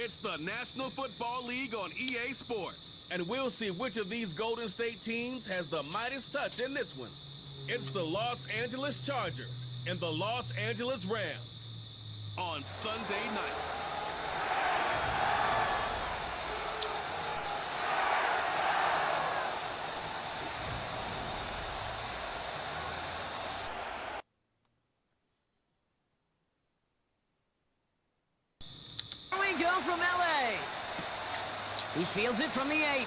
It's the National Football League on EA Sports. And we'll see which of these Golden State teams has the Midas touch in this one. It's the Los Angeles Chargers and the Los Angeles Rams on Sunday night. Go from LA. He fields it from the 8.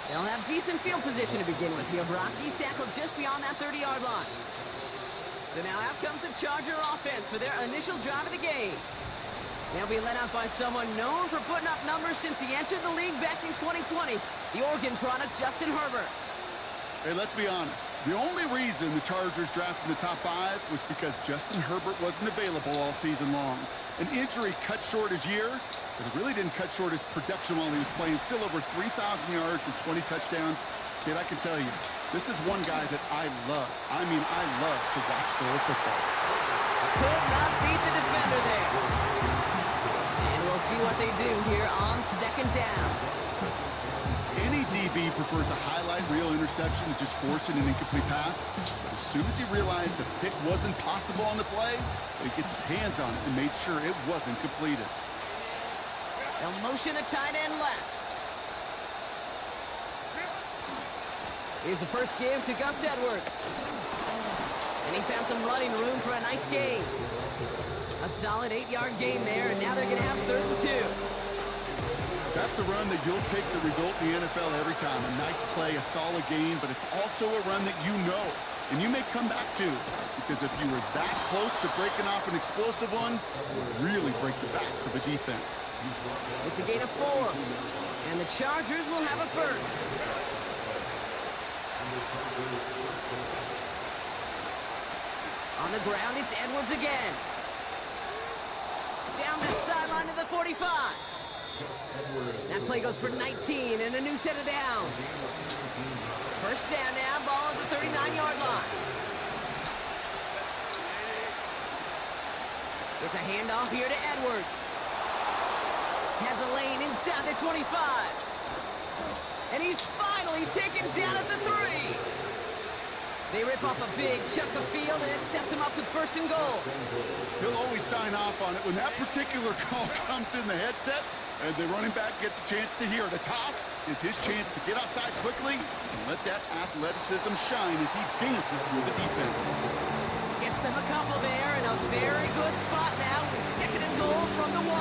They'll have decent field position to begin with here. Rockies tackled just beyond that 30-yard line. So now out comes the Charger offense for their initial drive of the game. They'll be led out by someone known for putting up numbers since he entered the league back in 2020, the Oregon product Justin Herbert. Hey, let's be honest. The only reason the Chargers drafted in the top 5 was because Justin Herbert wasn't available all season long. An injury cut short his year, but it really didn't cut short his production while he was playing. Still over 3,000 yards and 20 touchdowns. Kid, I can tell you, this is one guy that I love. I mean, I love to watch throw football. Could not beat the defender there. And we'll see what they do here on second down. Any DB prefers a highlight reel interception to just forcing an incomplete pass. But as soon as he realized the pick wasn't possible on the play, he gets his hands on it and made sure it wasn't completed. They'll motion a tight end left. Here's the first give to Gus Edwards. And he found some running room for a nice gain. A solid 8-yard gain there, and now they're going to have 3rd and 2. That's a run that you'll take the result in the NFL every time. A nice play, a solid gain, but it's also a run that you know, and you may come back to, because if you were that close to breaking off an explosive one, it would really break the backs of a defense. It's a gain of 4, and the Chargers will have a first. On the ground, it's Edwards again. Down the sideline to the 45. That play goes for 19 and a new set of downs. First down now, ball at the 39-yard line. It's a handoff here to Edwards. Has a lane inside the 25. And he's finally taken down at the 3. They rip off a big chunk of field, and it sets him up with 1st and goal. He'll always sign off on it when that particular call comes in the headset. And the running back gets a chance to hear it. A toss is his chance to get outside quickly and let that athleticism shine as he dances through the defense. Gets them a couple there in a very good spot now with 2nd and goal from the 1.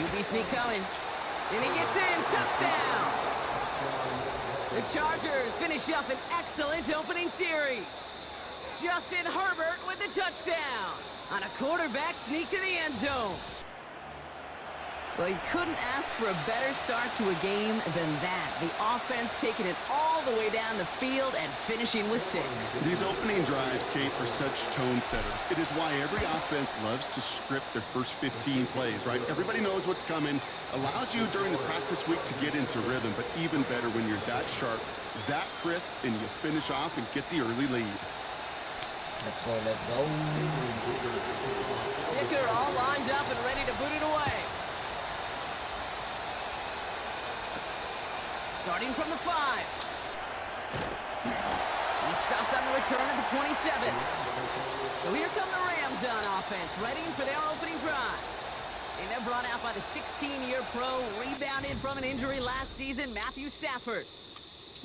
QB sneak coming. And he gets in. Touchdown! The Chargers finish up an excellent opening series. Justin Herbert with the touchdown on a quarterback sneak to the end zone. Well, you couldn't ask for a better start to a game than that. The offense taking it all the way down the field and finishing with 6. These opening drives, Kate, are such tone setters. It is why every offense loves to script their first 15 plays, right? Everybody knows what's coming. Allows you during the practice week to get into rhythm, but even better when you're that sharp, that crisp, and you finish off and get the early lead. Let's go, let's go. Dicker all lined up and ready to boot it away. Starting from the 5. He's stopped on the return at the 27. So here come the Rams on offense, ready for their opening drive. And they're brought out by the 16-year pro, rebounded from an injury last season, Matthew Stafford.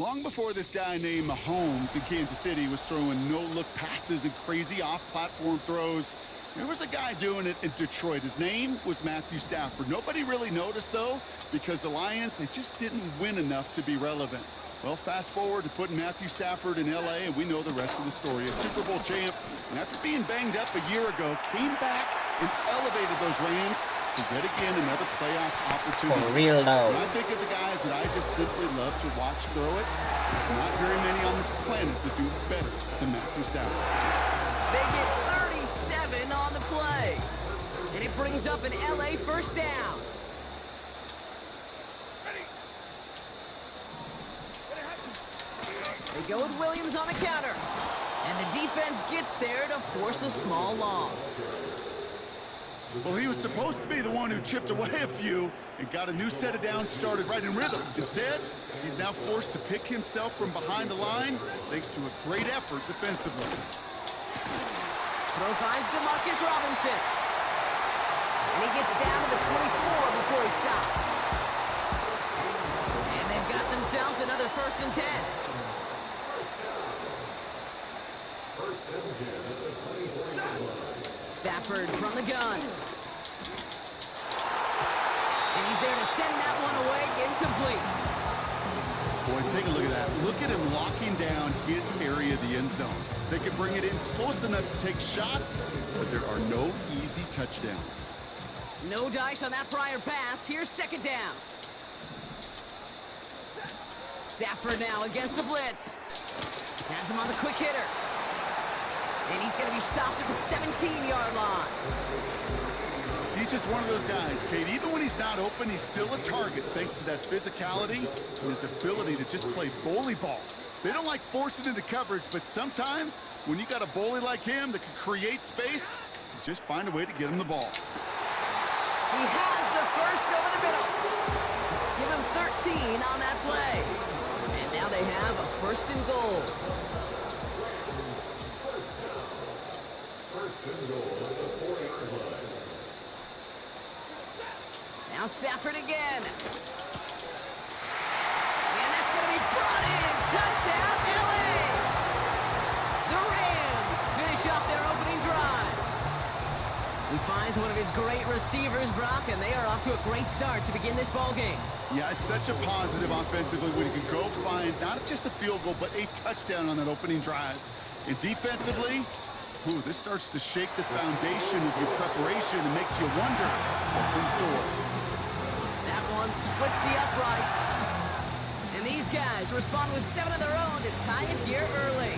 Long before this guy named Mahomes in Kansas City was throwing no-look passes and crazy off-platform throws, there was a guy doing it in Detroit. His name was Matthew Stafford. Nobody really noticed, though, because the Lions, they just didn't win enough to be relevant. Well, fast forward to putting Matthew Stafford in L.A., and we know the rest of the story. A Super Bowl champ, and after being banged up a year ago, came back and elevated those Rams to yet again another playoff opportunity. For real, though. When I think of the guys that I just simply love to watch throw it, there's not very many on this planet that do better than Matthew Stafford. They get 37 on the play. And it brings up an L.A. first down. They go with Williams on the counter. And the defense gets there to force a small loss. Well, he was supposed to be the one who chipped away a few and got a new set of downs started right in rhythm. Instead, he's now forced to pick himself from behind the line thanks to a great effort defensively. Throw finds DeMarcus Robinson. And he gets down to the 24 before he stopped. And they've got themselves another 1st and 10. Stafford from the gun. And he's there to send that one away, incomplete. Boy, take a look at that. Look at him locking down his area of the end zone. They can bring it in close enough to take shots, but there are no easy touchdowns. No dice on that prior pass. Here's 2nd down. Stafford now against the blitz. Has him on the quick hitter. And he's going to be stopped at the 17-yard line. He's just one of those guys, Kate. Even when he's not open, he's still a target thanks to that physicality and his ability to just play bully ball. They don't like forcing into coverage, but sometimes when you got a bully like him that can create space, you just find a way to get him the ball. He has the first over the middle. Give him 13 on that play. And now they have a 1st and goal. Now Stafford again. And that's going to be brought in. Touchdown, LA! The Rams finish off their opening drive. He finds one of his great receivers, Brock, and they are off to a great start to begin this ball game. Yeah, it's such a positive offensively when you can go find not just a field goal, but a touchdown on that opening drive. And defensively, this starts to shake the foundation of your preparation and makes you wonder what's in store. That one splits the uprights. And these guys respond with 7 of their own to tie it here early.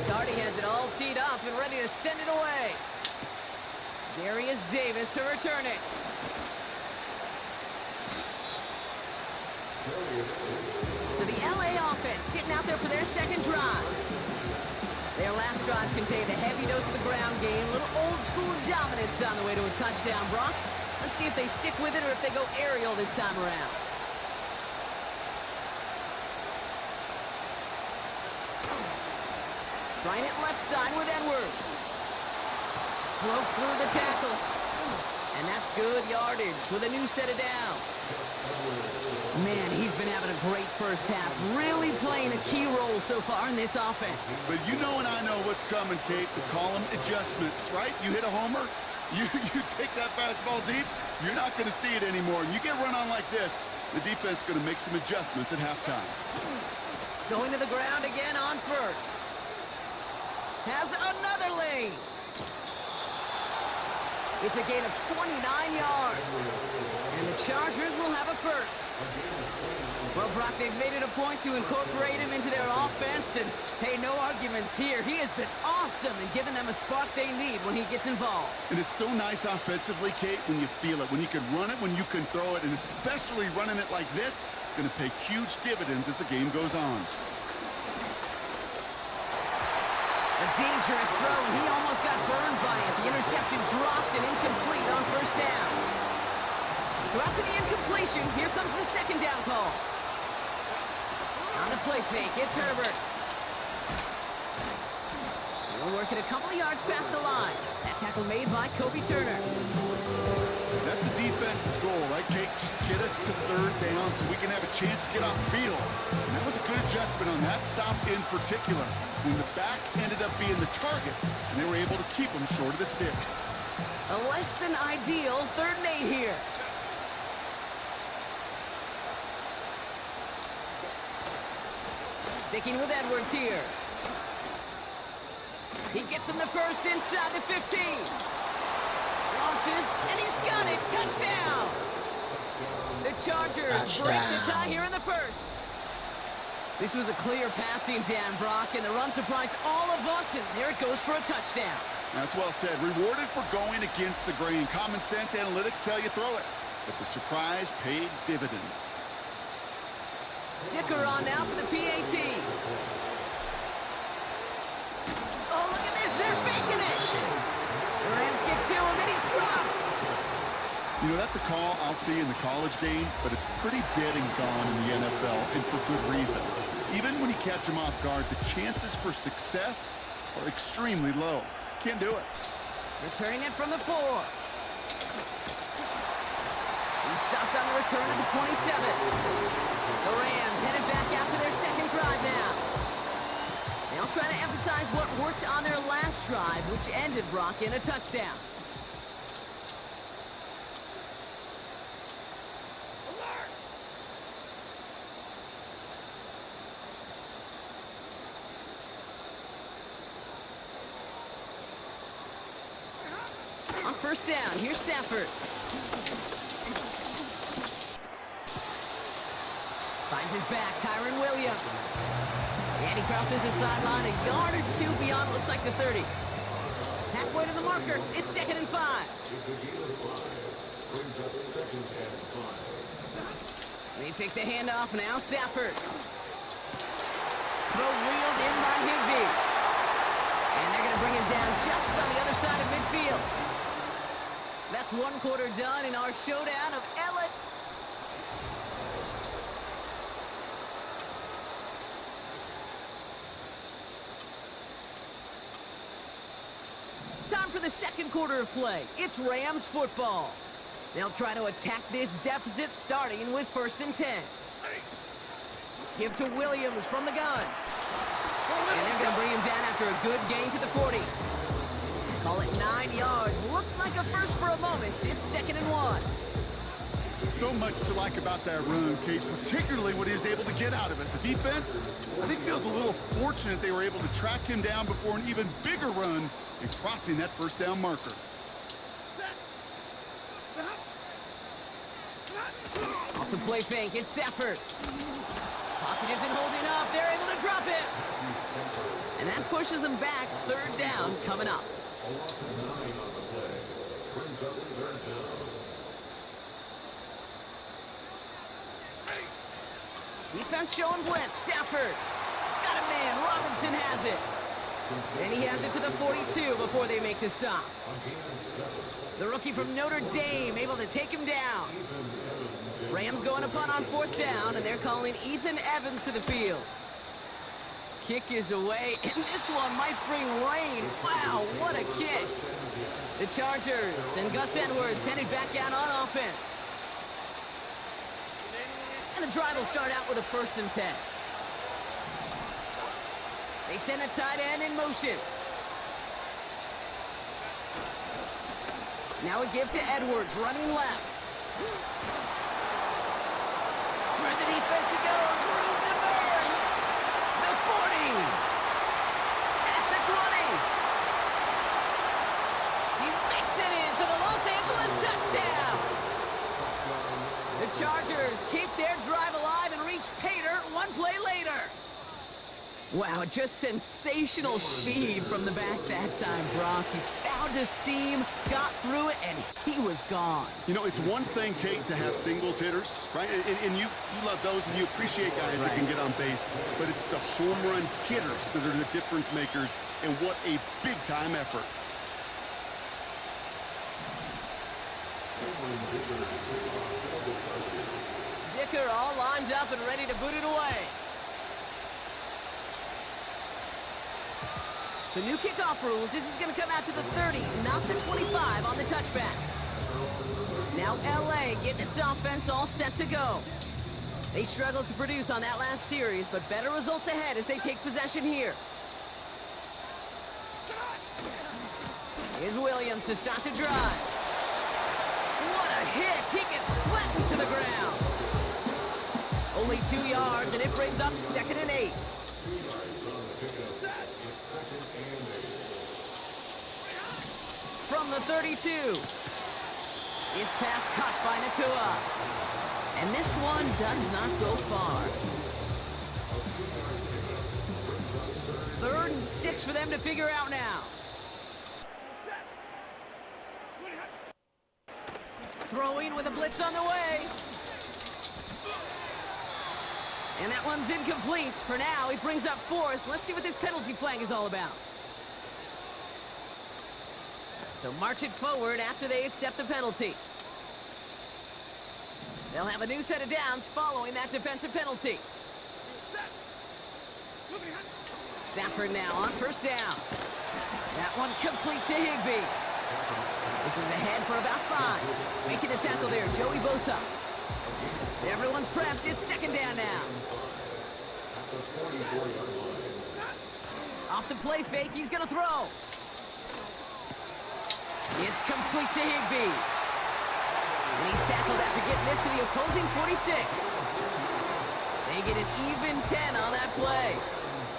Cardi has it all teed up and ready to send it away. Darius Davis to return it. So the LA offense getting out there for their 2nd drive. Their last drive contained a heavy dose of the ground game, a little old-school dominance on the way to a touchdown, Brock. Let's see if they stick with it or if they go aerial this time around. Trying it left side with Edwards. Broke through the tackle. And that's good yardage with a new set of downs. Man, he's been having a great first half, really playing a key role so far in this offense. But you know and I know what's coming, Kate. We call them adjustments, right? You hit a homer, you take that fastball deep, you're not going to see it anymore. And you get run on like this, the defense is going to make some adjustments at halftime. Going to the ground again on 1st. Has another lane. It's a gain of 29 yards. And the Chargers will have a 1st. Well, Brock, they've made it a point to incorporate him into their offense, and, hey, no arguments here. He has been awesome in giving them a spark they need when he gets involved. And it's so nice offensively, Kate, when you feel it, when you can run it, when you can throw it, and especially running it like this, going to pay huge dividends as the game goes on. A dangerous throw, and he almost got burned by it. The interception dropped and incomplete on 1st down. So after the incompletion, here comes the 2nd down call. On the play fake, it's Herbert. He'll work it a couple of yards past the line. That tackle made by Kobe Turner. That's a defense's goal, right, Kate? Just get us to 3rd down so we can have a chance to get off the field. And that was a good adjustment on that stop in particular, when the back ended up being the target, and they were able to keep him short of the sticks. A less than ideal 3rd and 8 here. Sticking with Edwards here. He gets him the 1st inside the 15. Launches, and he's got it. Touchdown! The Chargers break the tie here in the 1st. This was a clear passing down, Brock, and the run surprised all of us, and there it goes for a touchdown. That's well said. Rewarded for going against the grain. Common sense analytics tell you throw it, but the surprise paid dividends. Dicker on now for the PAT. The Rams get to him, and he's dropped. You know, that's a call I'll see in the college game, but it's pretty dead and gone in the NFL, and for good reason. Even when you catch him off guard, the chances for success are extremely low. Can't do it. Returning it from the 4. He's stopped on the return at the 27. The Rams headed back after their second drive now. They'll try to emphasize what worked on their last drive, which ended, Brock, in a touchdown. On first down, here's Stafford. Finds his back, Kyren Williams. And he crosses the sideline a yard or two beyond, looks like the 30. Halfway to the marker, it's 2nd and 5. They fake the handoff, now Stafford. Throw reeled in by Higbee. And they're going to bring him down just on the other side of midfield. That's one quarter done in our showdown of LA. Time for the second quarter of play. It's Rams football. They'll try to attack this deficit starting with 1st and 10. Give to Williams from the gun. And they're going to bring him down after a good gain to the 40. Call it 9 yards. Looked like a first for a moment. It's 2nd and 1. So much to like about that run, Kate, particularly what he was able to get out of it. The defense, I think, feels a little fortunate they were able to track him down before an even bigger run and crossing that first down marker. Off the play fake, it's Stafford. Pocket isn't holding up. They're able to drop it. And that pushes them back. 3rd down coming up. Defense showing blitz. Stafford. Got a man. Robinson has it. And he has it to the 42 before they make the stop. The rookie from Notre Dame able to take him down. Rams going to punt on 4th down, and they're calling Ethan Evans to the field. Kick is away, and this one might bring rain. Wow, what a kick. The Chargers and Gus Edwards headed back out on offense. And the drive will start out with a 1st and 10. They send a tight end in motion. Now a give to Edwards, running left. Through the defense it goes, room to burn. The 40. At the 20. He makes it in for the Los Angeles touchdown. The Chargers keep their drive alive and reach pay dirt 1 play later. Wow, just sensational speed from the back that time, Brock. He found a seam, got through it, and he was gone. You know, it's one thing, Kate, to have singles hitters, right? And you love those, and you appreciate guys that can get on base. But it's the home run hitters that are the difference makers, and what a big-time effort. Dicker all lined up and ready to boot it away. So new kickoff rules. This is going to come out to the 30, not the 25 on the touchback. Now LA getting its offense all set to go. They struggled to produce on that last series, but better results ahead as they take possession here. Here's Williams to start the drive. What a hit! He gets flattened to the ground. Only 2 yards, and it brings up 2nd and 8. From the 32. His pass caught by Nacua. And this one does not go far. 3rd and 6 for them to figure out now. Throwing with a blitz on the way. And that one's incomplete. For now, he brings up 4th. Let's see what this penalty flag is all about. So march it forward after they accept the penalty. They'll have a new set of downs following that defensive penalty. Stafford now on first down. That one complete to Higbee. This is ahead for about 5. Making the tackle there, Joey Bosa. Everyone's prepped. It's second down now. Off the play fake, he's going to throw. It's complete to Higbee. And he's tackled after getting this to the opposing 46. They get an even 10 on that play.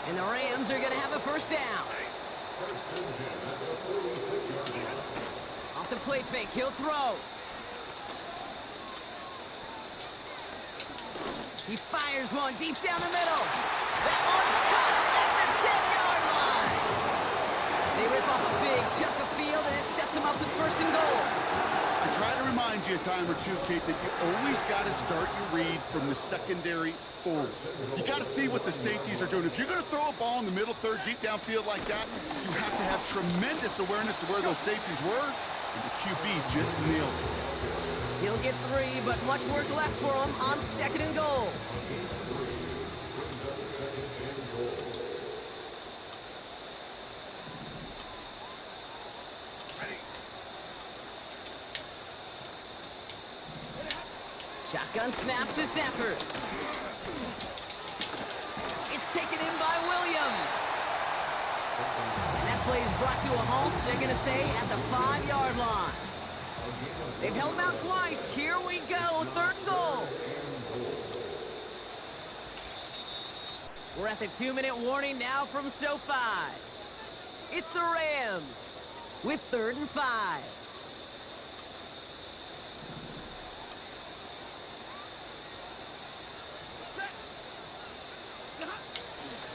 And the Rams are going to have a first down. Off the play fake, he'll throw. He fires one deep down the middle. That one's caught at the 10-yard line. They rip off a big chunk of field, and it sets them up with first and goal. I try to remind you a time or two, Kate, that you always got to start your read from the secondary forward. You got to see what the safeties are doing. If you're going to throw a ball in the middle third, deep downfield like that, you have to have tremendous awareness of where those safeties were, and the QB just nailed it. He'll get 3, but much work left for him on second and goal. Shotgun snap to Stafford. It's taken in by Williams. And that play is brought to a halt, they're going to say, at the 5-yard line. They've held him out twice. Here we go, third and goal. We're at the 2-minute warning now from SoFi. It's the Rams with 3rd and 5.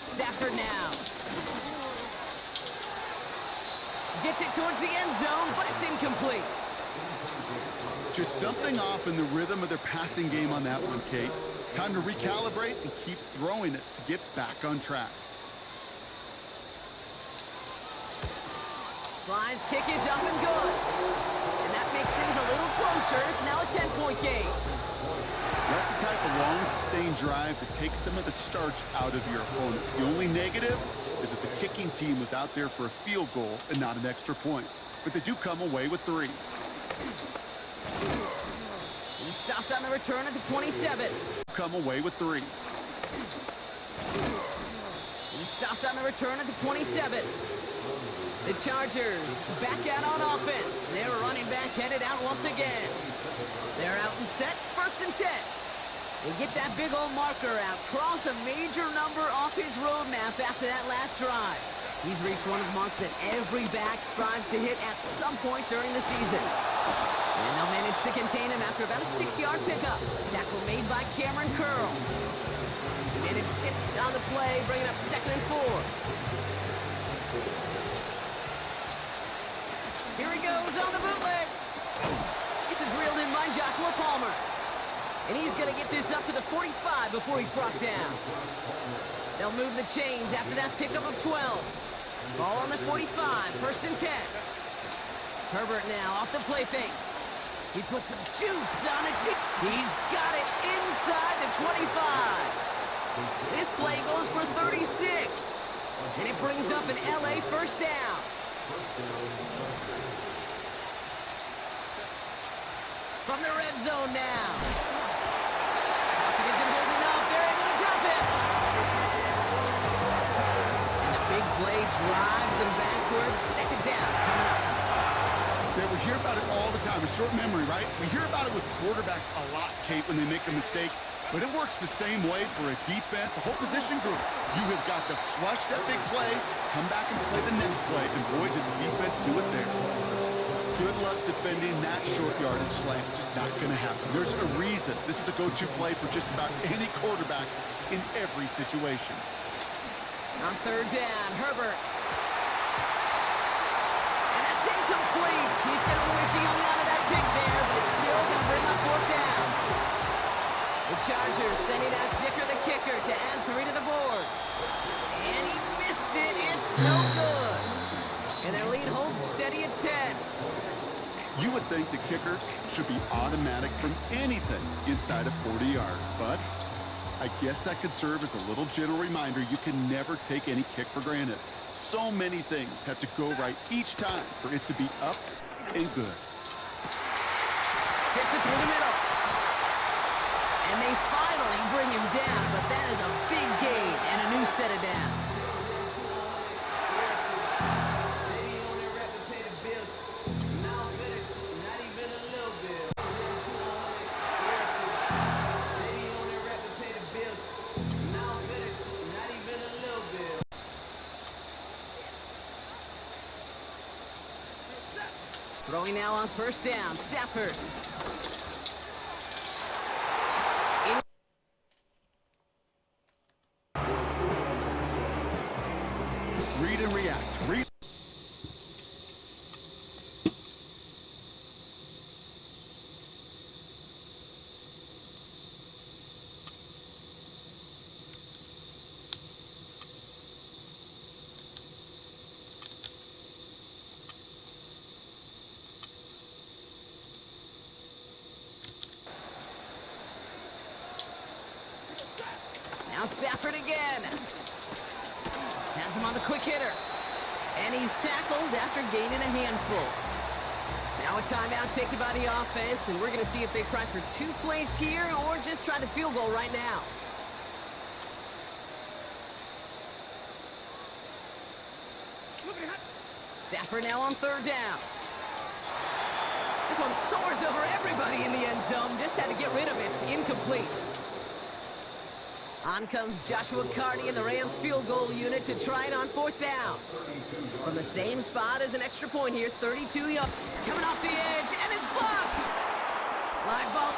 Stafford now. Gets it towards the end zone, but it's incomplete. Just something off in the rhythm of their passing game on that one, Kate. Time to recalibrate and keep throwing it to get back on track. Sly's kick is up and good. And that makes things a little closer. It's now a 10-point game. That's the type of long, sustained drive that takes some of the starch out of your opponent. The only negative is that the kicking team was out there for a field goal and not an extra point. But they do come away with 3. He's stopped on the return at the 27. Come away with 3. He's stopped on the return at the 27. The Chargers back out on offense. Their running back headed out once again. They're out and set, 1st and 10. They get that big old marker out, cross a major number off his roadmap after that last drive. He's reached one of the marks that every back strives to hit at some point during the season. And they'll manage to contain him after about a 6-yard pickup. Tackle made by Cameron Curl. He managed 6 on the play, bringing up 2nd and 4. Here he goes on the bootleg. This is reeled in by Joshua Palmer. And he's going to get this up to the 45 before he's brought down. They'll move the chains after that pickup of 12. Ball on the 45, 1st and 10. Herbert now off the play fake. He puts some juice on it. He's got it inside the 25. This play goes for 36. And it brings up an LA first down. From the red zone now. Pocket isn't holding up. They're able to drop it. And the big play drives them backwards. 2nd down coming up. Yeah, we hear about it all the time. A short memory, right? We hear about it with quarterbacks a lot, Kate, when they make a mistake. But it works the same way for a defense, a whole position group. You have got to flush that big play, come back and play the next play, and boy, did the defense do it there. Good luck defending that short yardage slant. Just not going to happen. There's a reason this is a go-to play for just about any quarterback in every situation. On 3rd down, Herbert. And that's incomplete. He's going to wish he hung on to that pick there, but it's still going to bring up 4th down. The Chargers sending out Dicker the kicker to add 3 to the board. And he missed it. It's no good. And their lead holds steady at 10. You would think the kickers should be automatic from anything inside of 40 yards, but I guess that could serve as a little gentle reminder you can never take any kick for granted. So many things have to go right each time for it to be up and good. Fits it through the middle. And they finally bring him down, but that is a big gain and a new set of downs. Throwing now on first down, Stafford. Read and react. Read. Now Stafford again. Has him on the quick hitter. And he's tackled after gaining a handful. Now a timeout taken by the offense, and we're going to see if they try for 2 plays here or just try the field goal right now. Stafford now on third down. This one soars over everybody in the end zone. Just had to get rid of it. Incomplete. On comes Joshua Carty and the Rams field goal unit to try it on fourth down. From the same spot as an extra point here, 32 yards. Coming off the edge, and it's blocked. Live ball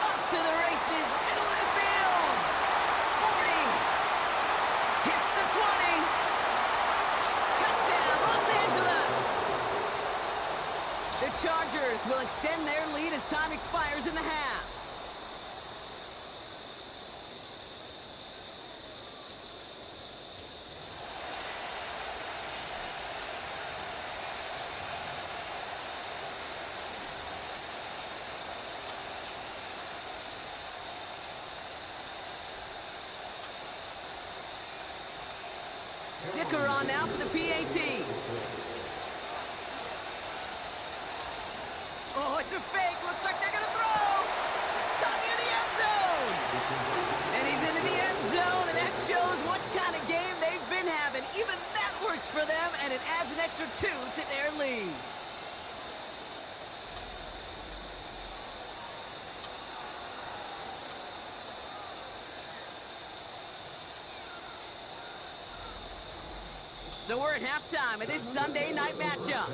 off to the races, middle of the field. 40. Hits the 20. Touchdown, Los Angeles. The Chargers will extend their lead as time expires in the half. Dicker on now for the PAT. Oh, it's a fake. Looks like they're going to throw. Caught near the end zone. And he's into the end zone, and that shows what kind of game they've been having. Even that works for them, and it adds an extra 2 to their lead. So we're at halftime of this Sunday night matchup.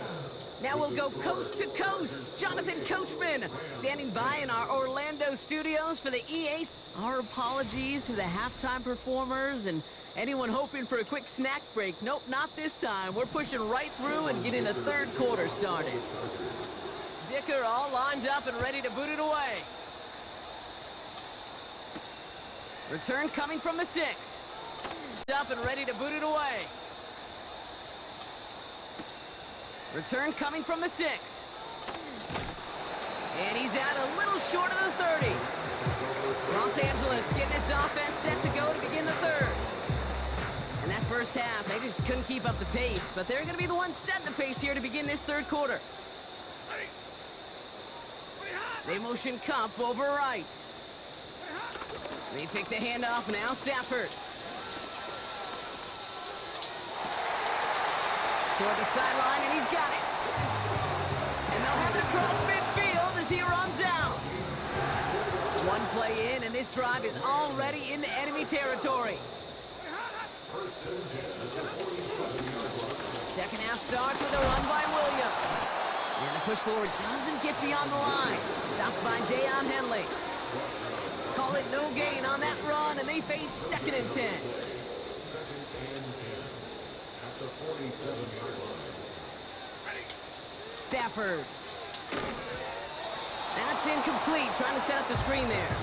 Now we'll go coast to coast. Jonathan Coachman standing by in our Orlando studios for the EA. Our apologies to the halftime performers and anyone hoping for a quick snack break. Nope, not this time. We're pushing right through and getting the third quarter started. Dicker all lined up and ready to boot it away. Return coming from the 6. Up and ready to boot it away. Return coming from the 6. And he's out a little short of the 30. Los Angeles getting its offense set to go to begin the third. In that first half, they just couldn't keep up the pace, but they're going to be the ones setting the pace here to begin this third quarter. They motion Kump over right. They pick the handoff now, Stafford. Toward the sideline, and he's got it. And they'll have it across midfield as he runs out. One play in, and this drive is already into enemy territory. Second half starts with a run by Williams. And the push forward doesn't get beyond the line. Stopped by Deion Henley. Call it no gain on that run, and they face 2nd and 10. Stafford. That's incomplete, trying to set up the screen there.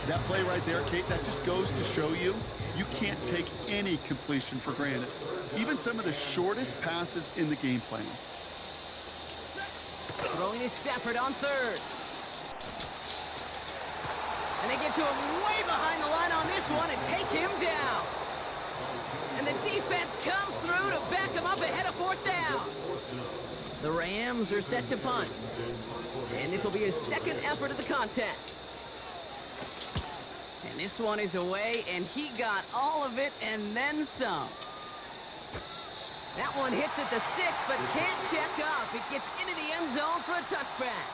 That play right there, Kate, that just goes to show you, you can't take any completion for granted. even some of the shortest passes in the game plan. Throwing is Stafford on third. And they get to him way behind the line on this one and take him down. And the defense comes through to back him up ahead of fourth down. The Rams are set to punt. And this will be his second effort of the contest. And this one is away, and he got all of it and then some. That one hits at the 6, but can't check up. It gets into the end zone for a touchback.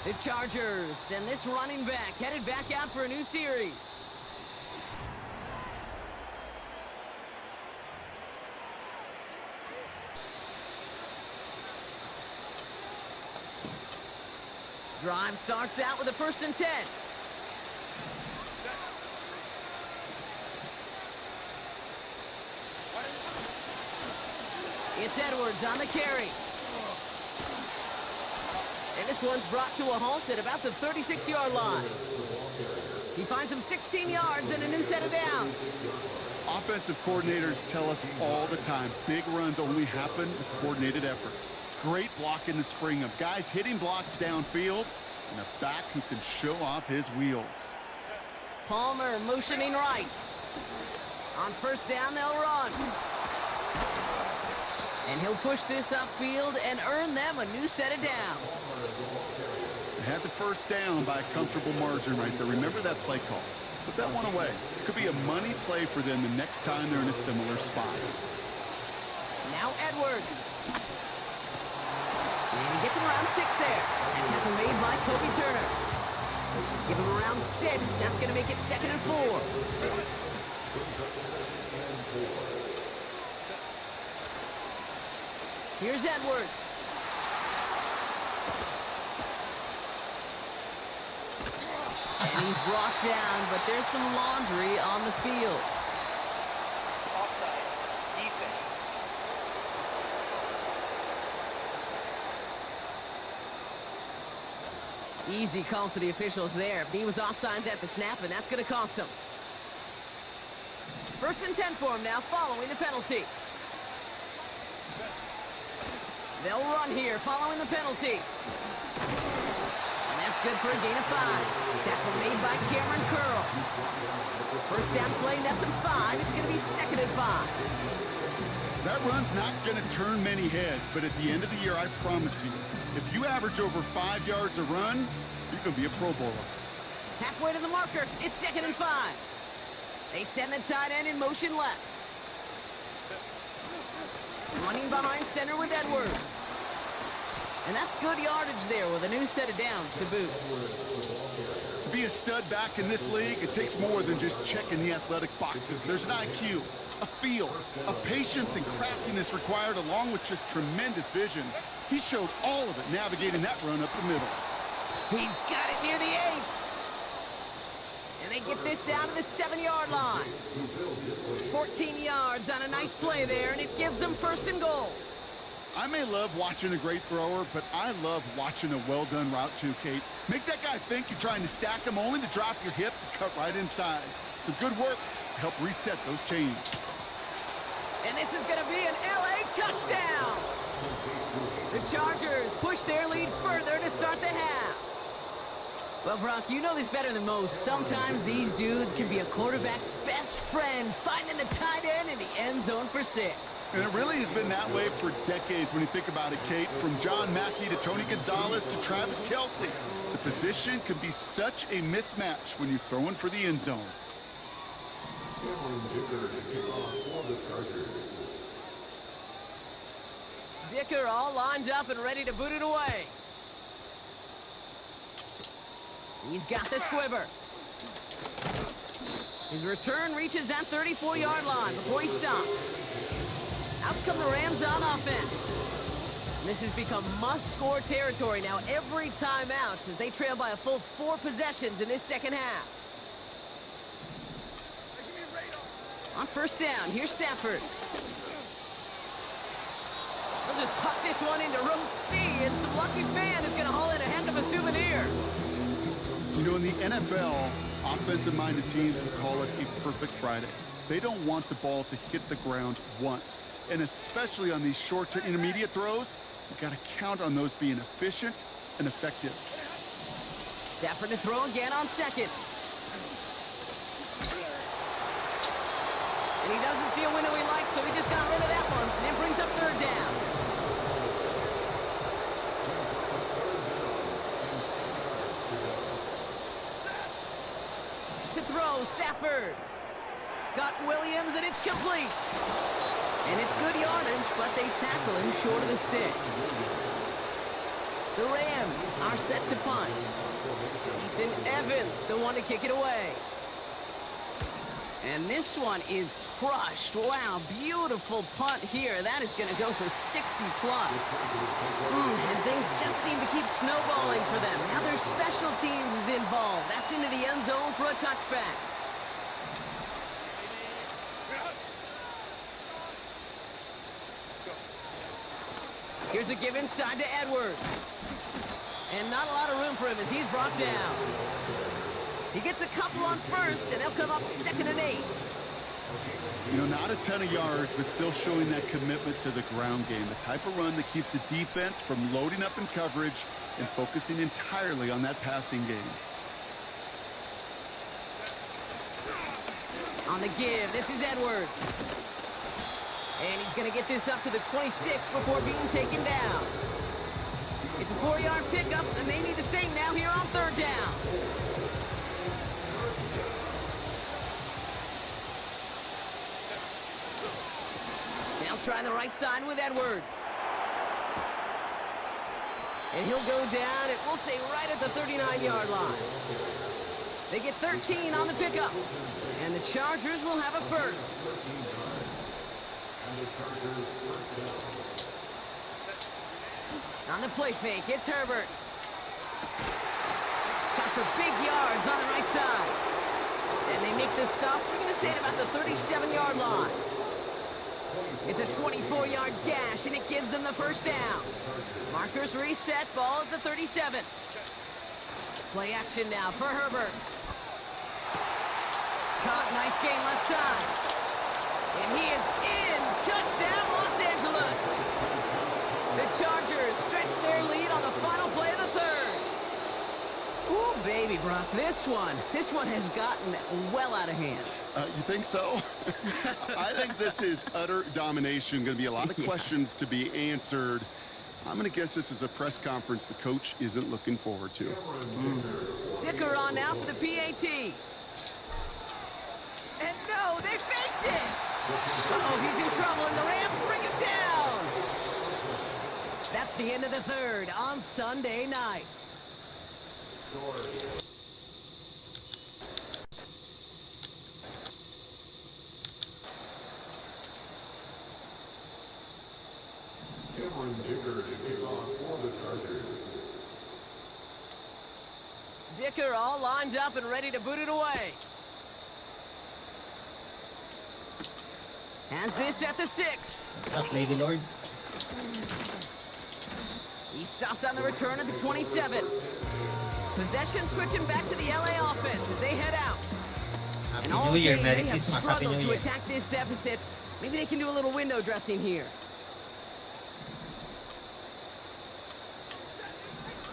The Chargers and this running back headed back out for a new series. Drive starts out with a 1st and 10. It's Edwards on the carry. And this one's brought to a halt at about the 36-yard line. He finds him 16 yards and a new set of downs. Offensive coordinators tell us all the time, big runs only happen with coordinated efforts. Great blocking to spring them. Guys hitting blocks downfield, and a back who can show off his wheels. Palmer motioning right. On 1st down, they'll run. And he'll push this upfield and earn them a new set of downs. They had the 1st down by a comfortable margin right there. Remember that play call. Put that one away. Could be a money play for them the next time they're in a similar spot. Now Edwards. And he gets him around 6 there. That tackle made by Kobe Turner. Give him around 6. That's going to make it 2nd and 4. Here's Edwards. And he's brought down, but there's some laundry on the field. Offside. Defense. Easy call for the officials there. He was offsides at the snap, and that's going to cost him. 1st and 10 for him now, following the penalty. They'll run here, following the penalty. And that's good for a gain of 5. Tackle made by Cameron Curl. 1st down play, nets him 5. It's going to be 2nd and 5. That run's not going to turn many heads, but at the end of the year, I promise you, if you average over 5 yards a run, you're going to be a Pro Bowler. Halfway to the marker, it's 2nd and 5. They send the tight end in motion left. Running behind center with Edwards. And that's good yardage there with a new set of downs to boot. To be a stud back in this league, it takes more than just checking the athletic boxes. There's an IQ, a feel, a patience and craftiness required along with just tremendous vision. He showed all of it navigating that run up the middle. He's got it near the 8. And they get this down to the 7-yard line. 14 yards on a nice play there, and it gives them 1st and goal. I may love watching a great thrower, but I love watching a well-done route too, Kate. Make that guy think you're trying to stack him only to drop your hips and cut right inside. Some good work to help reset those chains. And this is going to be an LA touchdown. The Chargers push their lead further to start the half. Well, Brock, you know this better than most. Sometimes these dudes can be a quarterback's best friend, finding the tight end in the end zone for 6. And it really has been that way for decades when you think about it, Kate. From John Mackey to Tony Gonzalez to Travis Kelce. The position can be such a mismatch when you're throwing for the end zone. Dicker all lined up and ready to boot it away. He's got the squibber. His return reaches that 34-yard line before he's stopped. Out come the Rams on offense. And this has become must-score territory now every time out as they trail by a full 4 possessions in this second half. On 1st down, here's Stafford. They'll just huck this one into row C, and some lucky fan is going to haul in a heck of a souvenir. You know, in the NFL, offensive-minded teams will call it a perfect Friday. They don't want the ball to hit the ground once. And especially on these short to intermediate throws, you've got to count on those being efficient and effective. Stafford to throw again on second. And he doesn't see a window he likes, so he just got rid of that one. And then brings up third down. To throw, Stafford. Got Williams, and it's complete. And it's good yardage, but they tackle him short of the sticks. The Rams are set to punt. Ethan Evans, the one to kick it away. And this one is crushed. Wow, beautiful punt here. That is going to go for 60+. And things just seem to keep snowballing for them. Now their special teams is involved. That's into the end zone for a touchback. Here's a give inside to Edwards. And not a lot of room for him as he's brought down. He gets a couple on first, and they'll come up 2nd and 8. You know, not a ton of yards, but still showing that commitment to the ground game. The type of run that keeps the defense from loading up in coverage and focusing entirely on that passing game. On the give, this is Edwards. And he's going to get this up to the 26 before being taken down. It's a 4-yard pickup, and they need the same now here on third down. They'll try the right side with Edwards. And he'll go down, we'll say right at the 39-yard line. They get 13 on the pickup. And the Chargers will have a first. On the play fake, it's Herbert. Cut for big yards on the right side. And they make the stop, we're going to say at about the 37-yard line. It's a 24-yard gash, and it gives them the first down. Markers reset, ball at the 37. Play action now for Herbert. Caught, nice gain left side. And he is in. Touchdown, Los Angeles. The Chargers stretch their lead on the final play of the third. Ooh, baby, Brock, this one has gotten well out of hand. You think so? I think this is utter domination. Going to be a lot of questions to be answered. I'm going to guess this is a press conference the coach isn't looking forward to. Dicker on now for the PAT. And no, they faked it! Uh-oh, he's in trouble, and the Rams bring him down! That's the end of the third on Sunday night. Dicker all lined up and ready to boot it away. Has this at the 6. What's up, Lady Lord? He stopped on the return at the 27. Possession switching back to the LA offense as they head out. And all Happy New Year, game Merry they have Christmas, Happy struggled New to Year. attack this deficit. Maybe they can do a little window dressing here.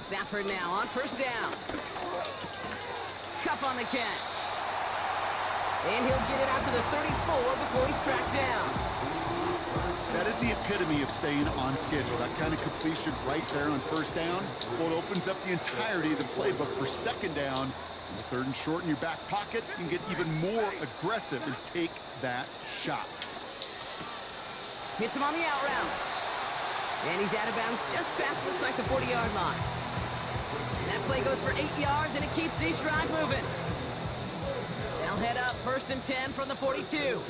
Stafford now on first down. Cup on the catch. And he'll get it out to the 34 before he's tracked down. That is the epitome of staying on schedule. That kind of completion right there on first down. Well, it opens up the entirety of the playbook for second down. And the 3rd and short in your back pocket, you can get even more aggressive and take that shot. Hits him on the out route. And he's out of bounds just past, looks like the 40-yard line. That play goes for 8 yards, and it keeps these drive moving. They'll head up 1st and 10 from the 42.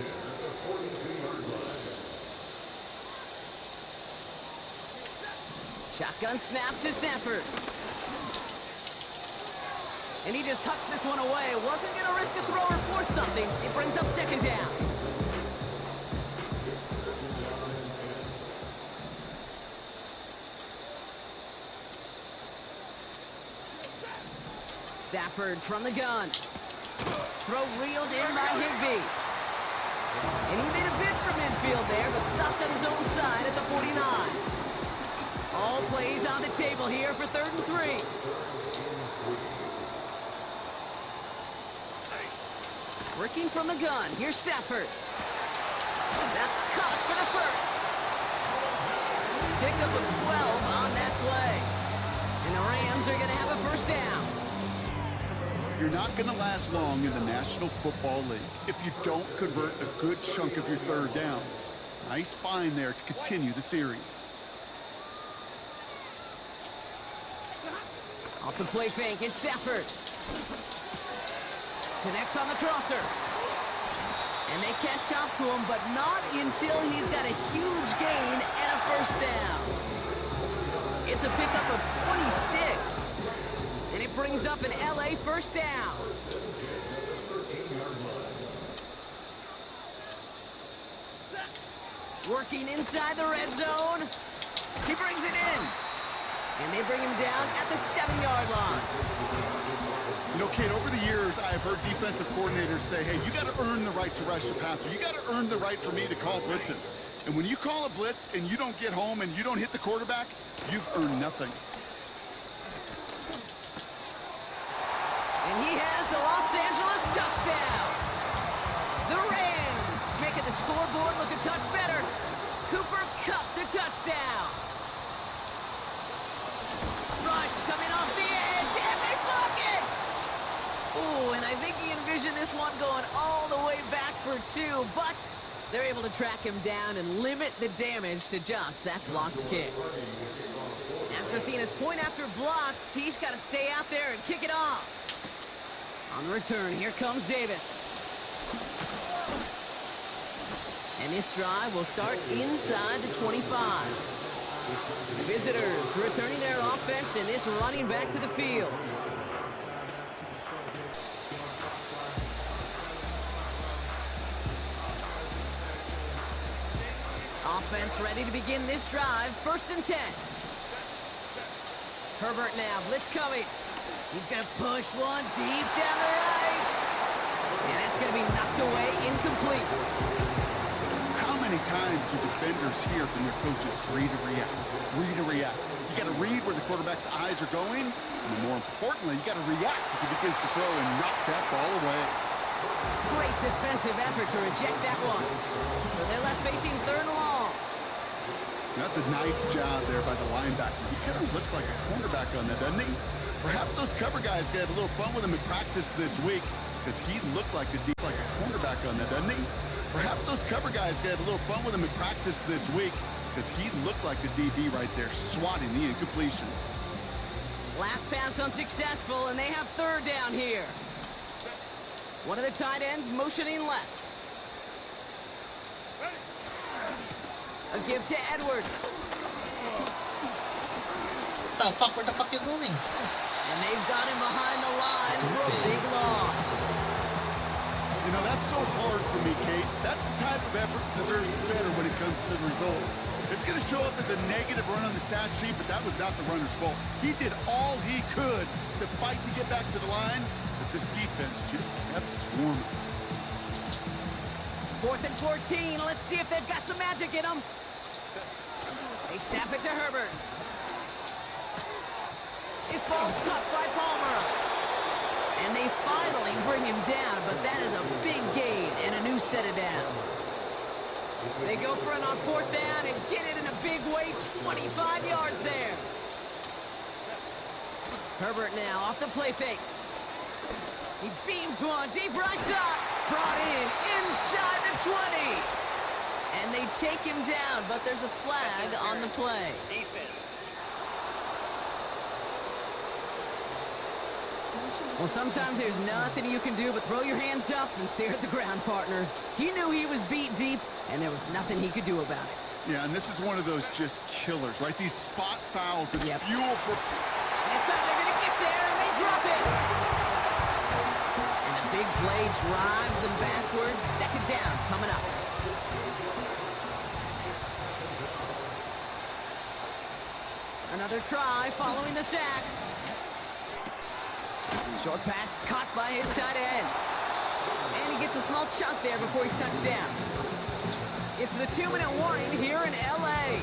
Shotgun snap to Stafford. And he just hucks this one away. Wasn't going to risk a throw or force something. It brings up second down. Stafford from the gun. Throw reeled in by Higbee. And he made a bid for midfield there, but stopped on his own side at the 49. All plays on the table here for 3rd and 3. Working from the gun, here's Stafford. That's caught for the first. Pickup of 12 on that play. And the Rams are going to have a first down. You're not going to last long in the National Football League if you don't convert a good chunk of your 3rd downs. Nice find there to continue the series. Off the play fake, it's Stafford. Connects on the crosser. And they catch up to him, but not until he's got a huge gain and a first down. It's a pickup of 26. And it brings up an LA first down. Working inside the red zone. He brings it in. And they bring him down at the 7-yard line. You know, Kate, over the years, I have heard defensive coordinators say, hey, you got to earn the right to rush the passer. You got to earn the right for me to call blitzes. And when you call a blitz and you don't get home and you don't hit the quarterback, you've earned nothing. And he has the Los Angeles touchdown. The Rams making the scoreboard look a touch better. Cooper Kupp the touchdown. Rush coming off the edge, and they block it! Ooh, and I think he envisioned this one going all the way back for 2, but they're able to track him down and limit the damage to just that blocked kick. After seeing his point after blocked, he's got to stay out there and kick it off. On the return, here comes Davis. And this drive will start inside the 25. The visitors returning their offense and this running back to the field. Offense ready to begin this drive. 1st and 10. Herbert now, blitz coming. He's going to push one deep down the right. And that's going to be knocked away, incomplete. How many times do defenders hear from their coaches, read and react, read and react? You got to read where the quarterback's eyes are going, and more importantly, you got to react as he begins to throw and knock that ball away. Great defensive effort to reject that one. So they're left facing 3rd and long. That's a nice job there by the linebacker. He kind of looks like a cornerback on that, doesn't he? Perhaps those cover guys got a little fun with him in practice this week because he looked like a cornerback on that, doesn't he? Perhaps those cover guys got a little fun with him in practice this week because he looked like a DB right there, swatting the incompletion. Last pass unsuccessful, and they have 3rd down here. One of the tight ends motioning left. A give to Edwards. Where the fuck you going? And they've got him behind the line for a big loss. You know, that's so hard for me, Kate. That's the type of effort that deserves better when it comes to the results. It's going to show up as a negative run on the stat sheet, but that was not the runner's fault. He did all he could to fight to get back to the line, but this defense just kept swarming. 4th and 14. Let's see if they've got some magic in them. They snap it to Herbert. This ball's cut by Palmer. And they finally bring him down, but that is a big gain and a new set of downs. They go for it on 4th down and get it in a big way, 25 yards there. Herbert now off the play fake. He beams one deep right side. Brought in inside the 20. And they take him down, but there's a flag on the play. Defense. Well, sometimes there's nothing you can do but throw your hands up and stare at the ground, partner. He knew he was beat deep, and there was nothing he could do about it. Yeah, and this is one of those just killers, right? These spot fouls and fuel for... This time they're going to get there, and they drop it. And the big play drives them backwards. 2nd down coming up. Another try following the sack. Short pass caught by his tight end. And he gets a small chunk there before he's touched down. It's the 2-minute warning here in L.A.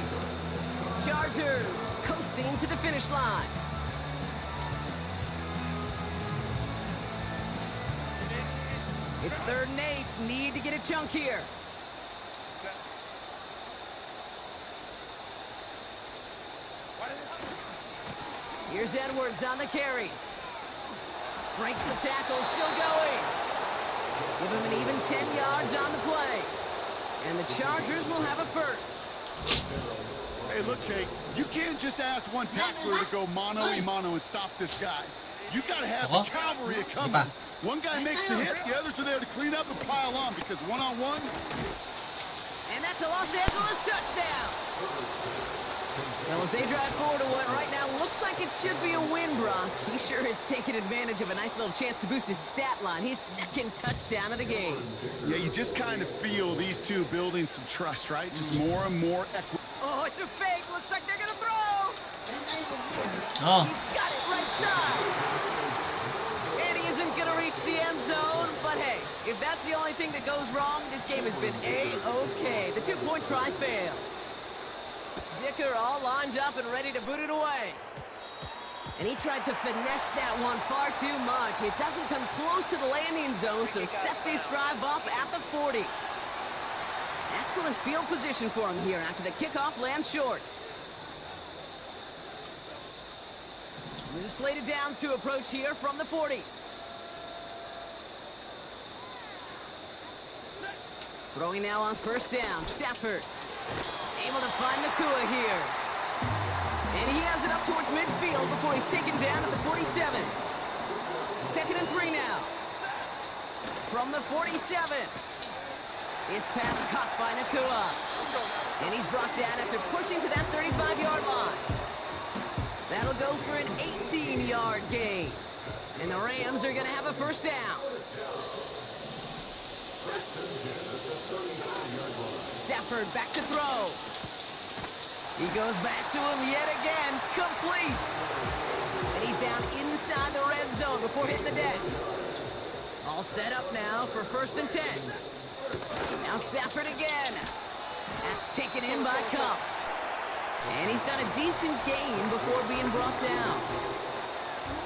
Chargers coasting to the finish line. It's 3rd and 8. Need to get a chunk here. Here's Edwards on the carry. Breaks the tackle, still going. Give him an even 10 yards on the play. And the Chargers will have a first. Hey, look, Kate, you can't just ask one tackler to go mano-a-mano and stop this guy. You got to have the cavalry coming. One guy makes a hit, the others are there to clean up and pile on because one-on-one. And that's a Los Angeles touchdown. Well, as they drive forward to what right now looks like it should be a win, Brock. He sure is taking advantage of a nice little chance to boost his stat line. His 2nd touchdown of the game. Yeah, you just kind of feel these two building some trust, right? Just more and more equity. Oh, it's a fake. Looks like they're going to throw. Oh, He's got it right side. And he isn't going to reach the end zone. But hey, if that's the only thing that goes wrong, this game has been A-OK. The 2-point try fails. Dicker all lined up and ready to boot it away. And he tried to finesse that one far too much. It doesn't come close to the landing zone, so set this drive up at the 40. Excellent field position for him here after the kickoff lands short. New slated downs to approach here from the 40. Throwing now on 1st down, Stafford. Able to find Nakua here. And he has it up towards midfield before he's taken down at the 47. 2nd and 3 now. From the 47. His pass caught by Nakua. And he's brought down after pushing to that 35-yard line. That'll go for an 18-yard gain. And the Rams are going to have a 1st down. Stafford back to throw. He goes back to him yet again. Complete. And he's down inside the red zone before hitting the deck. All set up now for 1st and 10. Now Stafford again. That's taken in by Kupp. And he's got a decent gain before being brought down.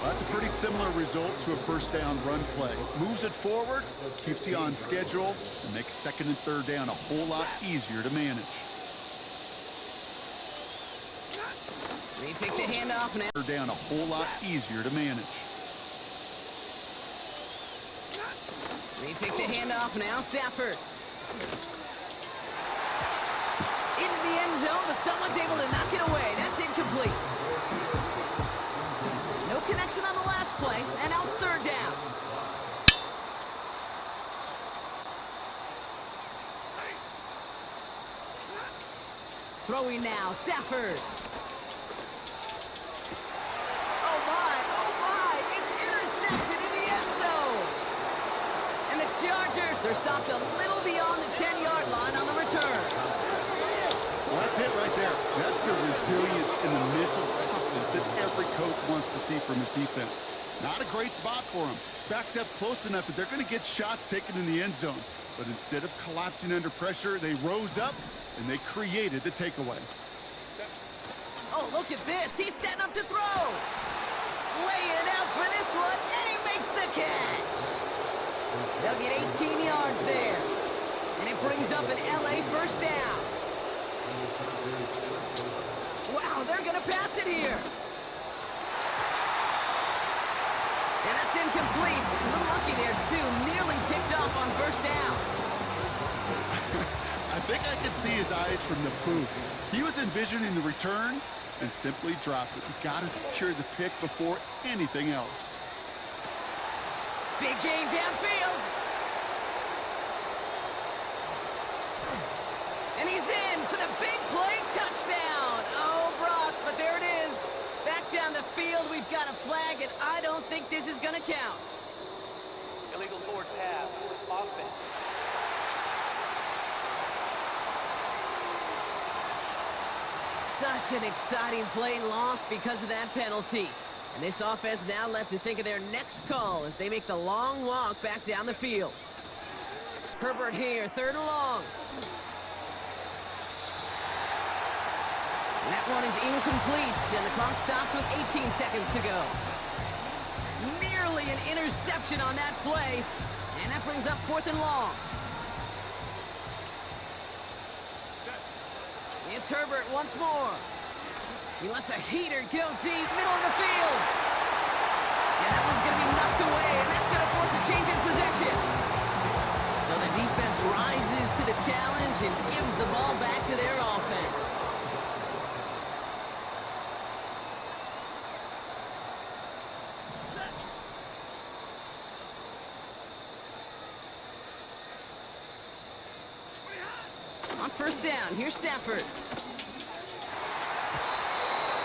Well, that's a pretty similar result to a 1st down run play. Moves it forward, keeps you on schedule, and makes 2nd and 3rd down a whole lot easier to manage. They take the handoff now. 3rd down a whole lot easier to manage. They take the handoff now. Stafford. Into the end zone, but someone's able to knock it away. That's incomplete. No connection on the last play, and now it's 3rd down. Throwing now, Stafford. Oh my, it's intercepted in the end zone. And the Chargers are stopped a little beyond the 10-yard line on the return. Well, that's it right there. That's the resilience and the mental toughness that every coach wants to see from his defense. Not a great spot for him. Backed up close enough that they're going to get shots taken in the end zone. But instead of collapsing under pressure, they rose up and they created the takeaway. Oh, look at this. He's setting up to throw. Laying out for this one, and he makes the catch. They'll get 18 yards there. And it brings up an LA 1st down. Wow, they're going to pass it here. And that's incomplete. A little lucky there, too. Nearly picked off on 1st down. I think I could see his eyes from the booth. He was envisioning the return and simply dropped it. You got to secure the pick before anything else. Big gain downfield. And he's in for the big play touchdown. Oh, Brock, but there it is. Back down the field, we've got a flag, and I don't think this is going to count. Illegal forward pass. Offense. Such an exciting play lost because of that penalty. And this offense now left to think of their next call as they make the long walk back down the field. Herbert here, 3rd and long. And that one is incomplete, and the clock stops with 18 seconds to go. Nearly an interception on that play, and that brings up 4th and long. It's Herbert once more. He lets a heater go deep, middle of the field. And that one's going to be knocked away, and that's going to force a change in possession. So the defense rises to the challenge and gives the ball back to their offense. On 1st down, here's Stafford.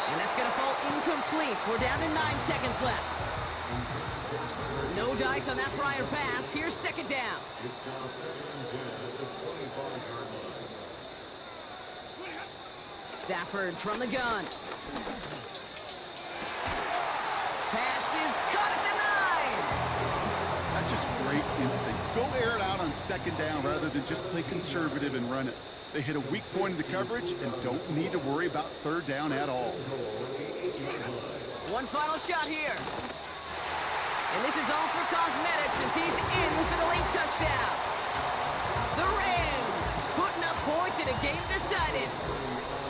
And that's going to fall incomplete. We're down to 9 seconds left. No dice on that prior pass. Here's 2nd down. Stafford from the gun. Pass is caught at the 9. That's just great instincts. Go air it out on 2nd down rather than just play conservative and run it. They hit a weak point in the coverage and don't need to worry about 3rd down at all. One final shot here. And this is all for cosmetics as he's in for the late touchdown. The Rams putting up points in a game decided.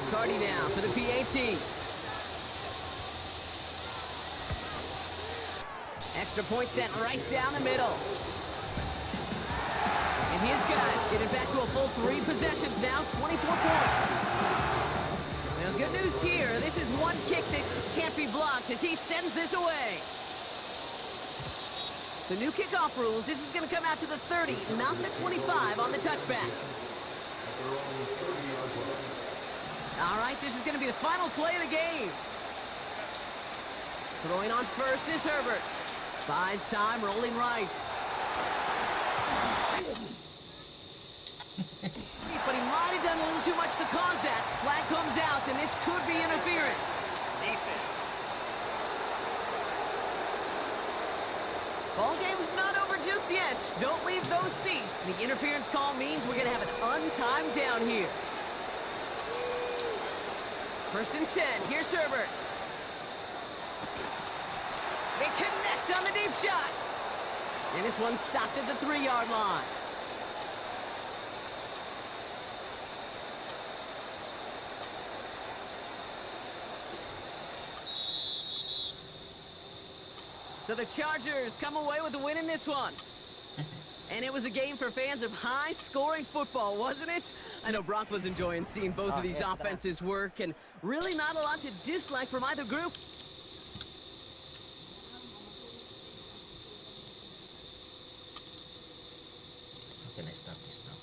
Cardi now for the PAT. Extra point sent right down the middle. And his guys getting back to a full 3 possessions now, 24 points. Now, good news here. This is one kick that can't be blocked as he sends this away. So new kickoff rules. This is going to come out to the 30, not the 25 on the touchback. All right, this is going to be the final play of the game. Throwing on first is Herbert. Buys time, rolling right. But he might have done a little too much to cause that. Flag comes out, and this could be interference. Defense. Ball game's not over just yet. Don't leave those seats. The interference call means we're going to have an untimed down here. 1st and 10. Here's Herbert. They connect on the deep shot. And this one stopped at the 3-yard line. So the Chargers come away with a win in this one. And it was a game for fans of high-scoring football, wasn't it? I know Brock was enjoying seeing both of these offenses work, and really not a lot to dislike from either group. How can I stop this now?